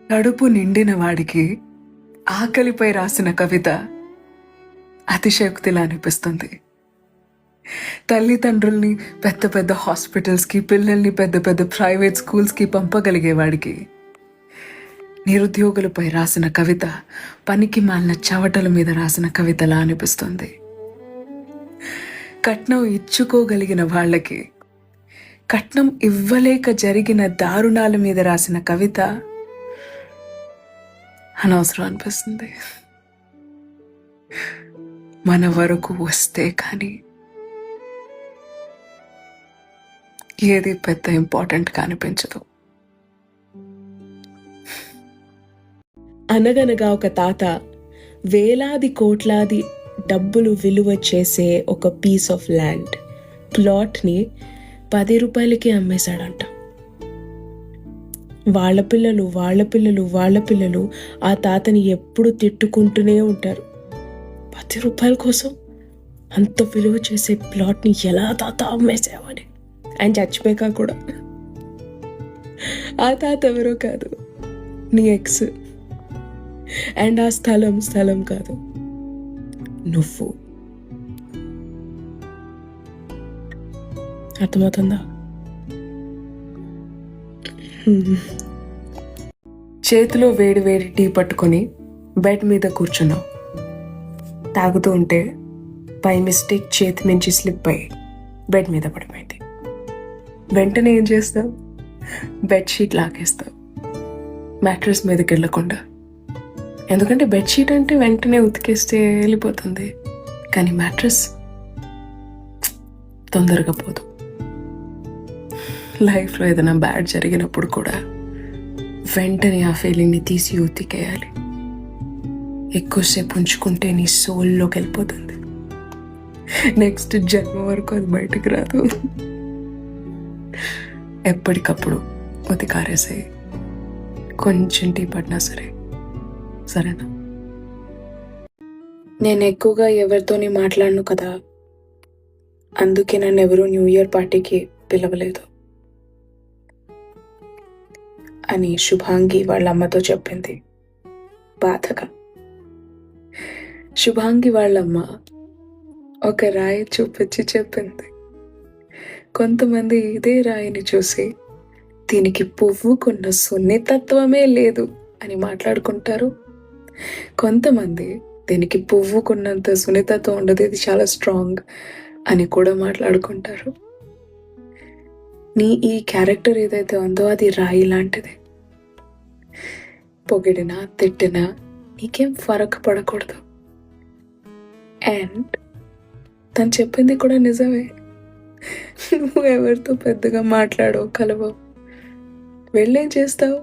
కడుపు నిండిన వాడికి ఆకలిపై రాసిన కవిత అతిశయోక్తిలా అనిపిస్తుంది. తల్లిదండ్రుల్ని పెద్ద పెద్ద హాస్పిటల్స్కి, పిల్లల్ని పెద్ద పెద్ద ప్రైవేట్ స్కూల్స్కి పంపగలిగేవాడికి నిరుద్యోగులపై రాసిన కవిత పనికి మాలిన చవటల మీద రాసిన కవితలా అనిపిస్తుంది. కట్నం ఇచ్చుకోగలిగిన వాళ్ళకి కట్నం ఇవ్వలేక జరిగిన దారుణాల మీద రాసిన కవిత అనవసరం అనిపిస్తుంది. మన వరకు వస్తే కానీ ఏది పెద్ద ఇంపార్టెంట్గా అనిపించదు. అనగనగా ఒక తాత వేలాది కోట్లాది డబ్బులు విలువ చేసే ఒక పీస్ ఆఫ్ ల్యాండ్ ప్లాట్ని 10 రూపాయలకి అమ్మేశాడంట. వాళ్ళ పిల్లలు ఆ తాతని ఎప్పుడు తిట్టుకుంటూనే ఉంటారు. 10 రూపాయల కోసం అంత విలువ చేసే ప్లాట్ని ఎలా తాత అమ్మేసావని. ఆయన చచ్చిపోయాక కూడా ఆ తాత ఎవరో కాదు, నీ ఎక్స్. అండ్ ఆ స్థలం కాదు, నువ్వు. అర్థమవుతుందా? చేతిలో వేడి వేడి టీ పట్టుకొని బెడ్ మీద కూర్చున్నావు. తాగుతూ ఉంటే బై మిస్టేక్ చేతి నుంచి స్లిప్ అయ్యి బెడ్ మీద పడిపోయింది. వెంటనే ఏం చేస్తావు? బెడ్షీట్ లాగేస్తావు, మ్యాట్రెస్ మీదకి వెళ్ళకుండా. ఎందుకంటే బెడ్షీట్ అంటే వెంటనే ఉతికేస్తే వెళ్ళిపోతుంది, కానీ మ్యాట్రెస్ తొందరగా పోదు. లైఫ్లో ఏదైనా బ్యాడ్ జరిగినప్పుడు కూడా వెంటనే ఆ ఫీలింగ్ని తీసి ఉతికేయాలి. ఎక్కువసేపు ఉంచుకుంటే నీ సోల్లోకి వెళ్ళిపోతుంది. నెక్స్ట్ జన్మ వరకు అది బయటకు రాదు. ఎప్పటికప్పుడు ఉతికారేసాయి, కొంచెం టీ పడినా సరేనా? నేను ఎక్కువగా ఎవరితోని మాట్లాడను కదా, అందుకే నన్ను ఎవరూ న్యూ ఇయర్ పార్టీకి పిలవలేదు అని శుభాంగి వాళ్ళ అమ్మతో చెప్పింది బాధగా. శుభాంగి వాళ్ళమ్మ ఒక రాయి చూపించి చెప్పింది, కొంతమంది ఇదే రాయిని చూసి దీనికి పువ్వుకున్న సున్నితత్వమే లేదు అని మాట్లాడుకుంటారు. కొంతమంది దీనికి పువ్వుకున్నంత సున్నితత్వం ఉండదు, ఇది చాలా స్ట్రాంగ్ అని కూడా మాట్లాడుకుంటారు. నీ ఈ క్యారెక్టర్ ఏదైతే ఉందో అది రాయి లాంటిది. పొగిడినా తిట్టినా నీకేం ఫరక్ పడకూడదు. అండ్ తను చెప్పింది కూడా నిజమే. నువ్వు ఎవరితో పెద్దగా మాట్లాడవు, కలవవు, వెళ్ళేం చేస్తావు?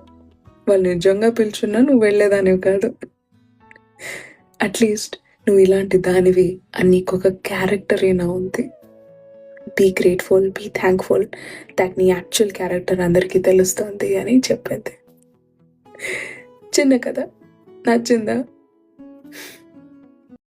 వాళ్ళు నిజంగా పిలుచున్నా నువ్వు వెళ్ళేదానివి కాదు. అట్లీస్ట్ నువ్వు ఇలాంటి దానివి అని నీకొక క్యారెక్టర్ అయినా ఉంది. Be grateful, be thankful that నీ యాక్చువల్ క్యారెక్టర్ అందరికీ తెలుస్తుంది అని చెప్పింది. చిన్న కథ నచ్చిందా?